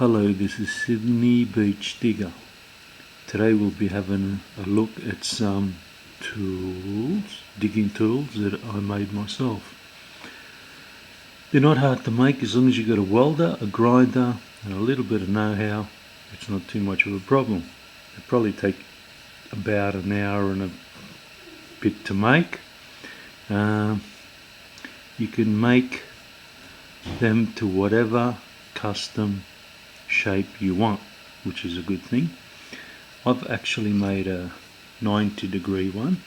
Hello, this is Sydney Beach Digger. Today we'll be having a look at some digging tools that I made myself. They're not hard to make as long as you've got a welder, a grinder and a little bit of know-how. It's not too much of a problem. They probably take about an hour and a bit to make. You can make them to whatever custom shape you want, which is a good thing. I've actually made a 90-degree one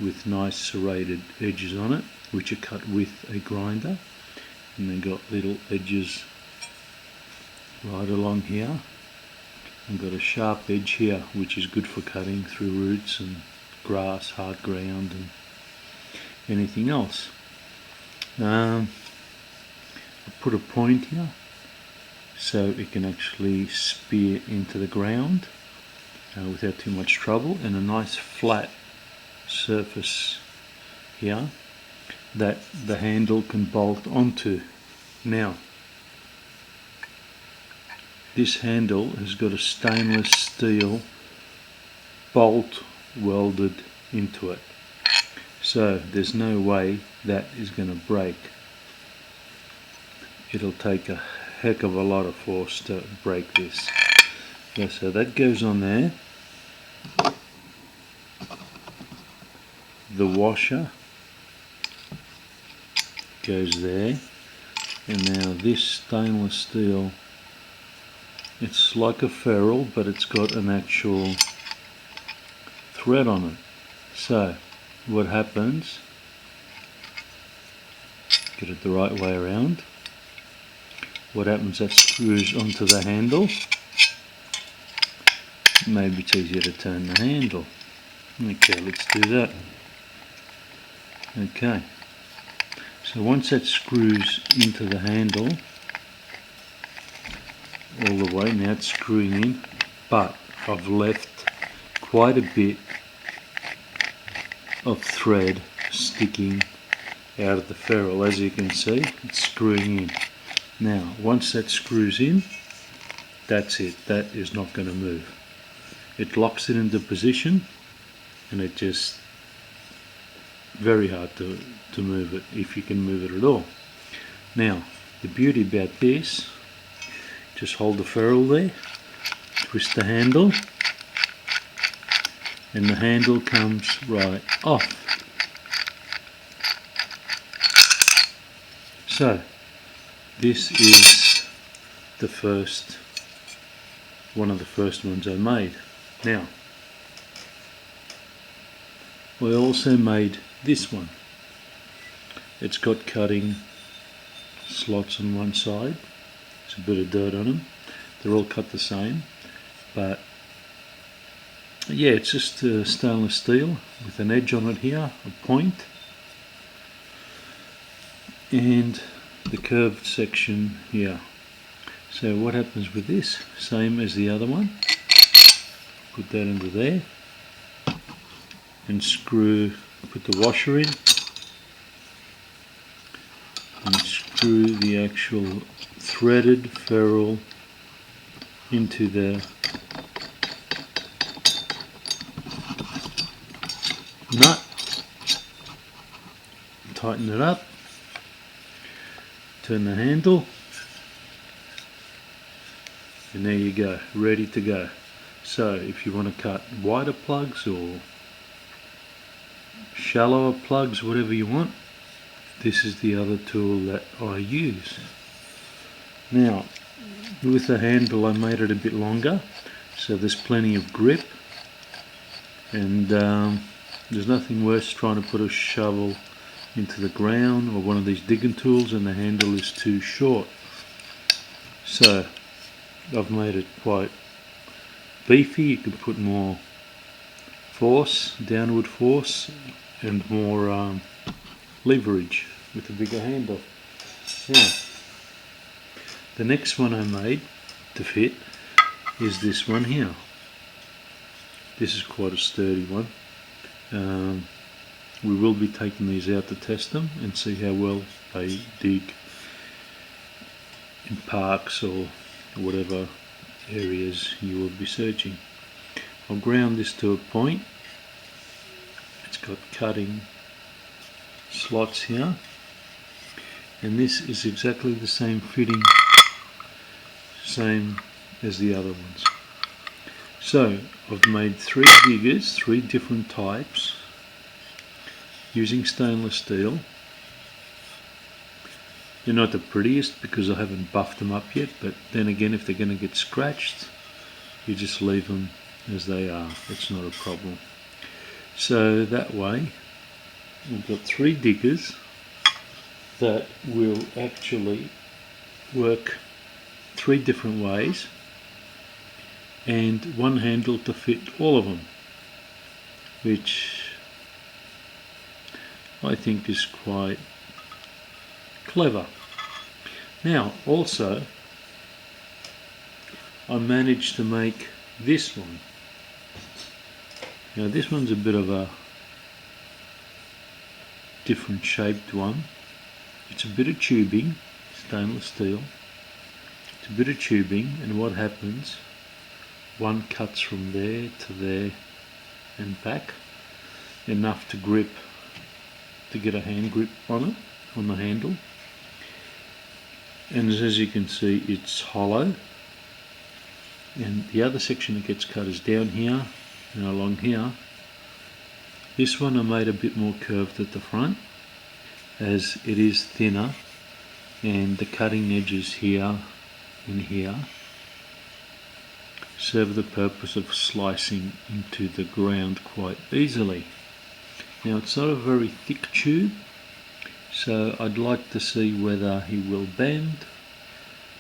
with nice serrated edges on it, which are cut with a grinder, and they've got little edges right along here. I've got a sharp edge here, which is good for cutting through roots and grass, hard ground and anything else. I put a point here so it can actually spear into the ground without too much trouble, and a nice flat surface here that the handle can bolt onto. Now, this handle has got a stainless steel bolt welded into it, so there's no way that is going to break. It'll take a heck of a lot of force to break this. Yeah, so that goes on there. The washer goes there, and now this stainless steel, it's like a ferrule but it's got an actual thread on it. So what happens, get it the right way around, what happens, that screws onto the handle. Maybe it's easier to turn the handle. Okay, let's do that. Okay, so once that screws into the handle all the way, now it's screwing in, but I've left quite a bit of thread sticking out of the ferrule. As you can see, it's screwing in. Now once that screws in, that's it, that is not going to move. It locks it into position, and it just very hard to move it, if you can move it at all. Now the beauty about this, just hold the ferrule there, twist the handle, and the handle comes right off. So this is the first, one of the first ones I made. Now I also made this one. It's got cutting slots on one side. There's a bit of dirt on them. They're all cut the same, but yeah, it's just stainless steel with an edge on it here, a point, and the curved section here. So what happens with this, same as the other one, put that into there and screw, put the washer in and screw the actual threaded ferrule into the nut, tighten it up, turn the handle, and there you go, ready to go. So if you want to cut wider plugs or shallower plugs, whatever you want, this is the other tool that I use. Now with the handle I made it a bit longer, so there's plenty of grip, and there's nothing worse trying to put a shovel into the ground or one of these digging tools and the handle is too short. So I've made it quite beefy. You can put more force, downward force, and more leverage with a bigger handle. Now the next one I made to fit is this one here. This is quite a sturdy one. We will be taking these out to test them and see how well they dig in parks or whatever areas you will be searching. I'll ground this to a point. It's got cutting slots here, and this is exactly the same fitting, same as the other ones. So I've made 3 diggers, 3 different types, using stainless steel. They're not the prettiest because I haven't buffed them up yet, but then again, if they're going to get scratched, you just leave them as they are. It's not a problem. So that way, we've got 3 diggers that will actually work 3 different ways, and 1 handle to fit all of them, which I think is quite clever. Now also I managed to make this one. Now this one's a bit of a different shaped one. It's a bit of tubing, stainless steel. It's a bit of tubing, and what happens, one cuts from there to there and back, enough to grip, to get a hand grip on it, on the handle. And as you can see, it's hollow, and the other section that gets cut is down here and along here. This one I made a bit more curved at the front, as it is thinner, and the cutting edges here and here serve the purpose of slicing into the ground quite easily. Now it's not a very thick tube, so I'd like to see whether he will bend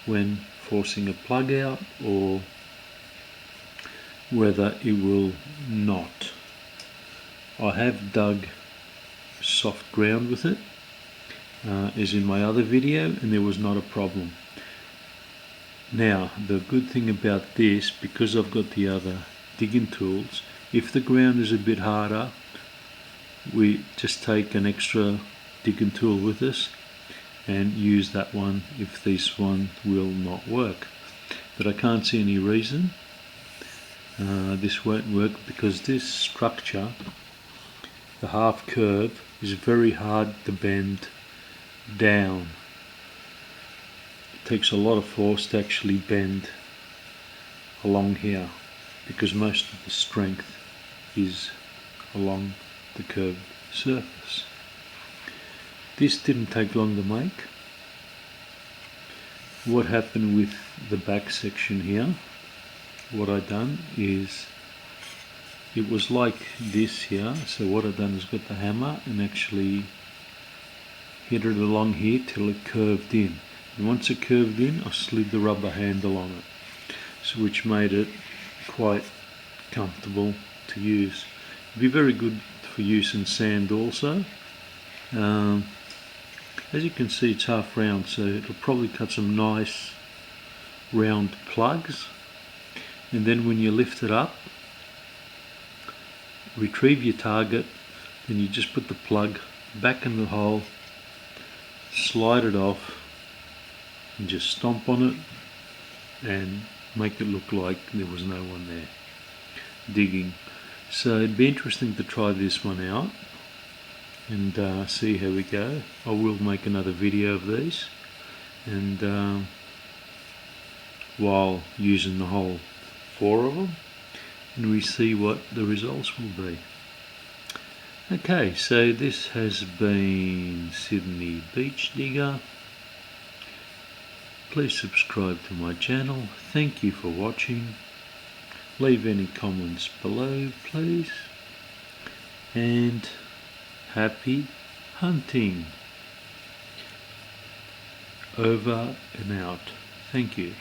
when forcing a plug out, or whether it will not. I have dug soft ground with it, as in my other video, and there was not a problem. Now the good thing about this, because I've got the other digging tools, if the ground is a bit harder, we just take an extra digging tool with us and use that one if this one will not work. But I can't see any reason this won't work, because this structure, the half curve, is very hard to bend down. It takes a lot of force to actually bend along here, because most of the strength is along the curved surface. This didn't take long to make. What happened with the back section here, what I done is, it was like this here, so what I've done is got the hammer and actually hit it along here till it curved in. And once it curved in, I slid the rubber handle on it, so which made it quite comfortable to use. It'd be very good for use in sand also. As you can see, it's half round, so it'll probably cut some nice round plugs. And then when you lift it up, retrieve your target, then you just put the plug back in the hole, slide it off, and just stomp on it and make it look like there was no one there digging. So it'd be interesting to try this one out and see how we go. I will make another video of these, and while using the whole 4 of them, and we see what the results will be. Okay, so this has been Sydney Beach Digger. Please subscribe to my channel. Thank you for watching. Leave any comments below, please. And happy hunting. Over and out. Thank you.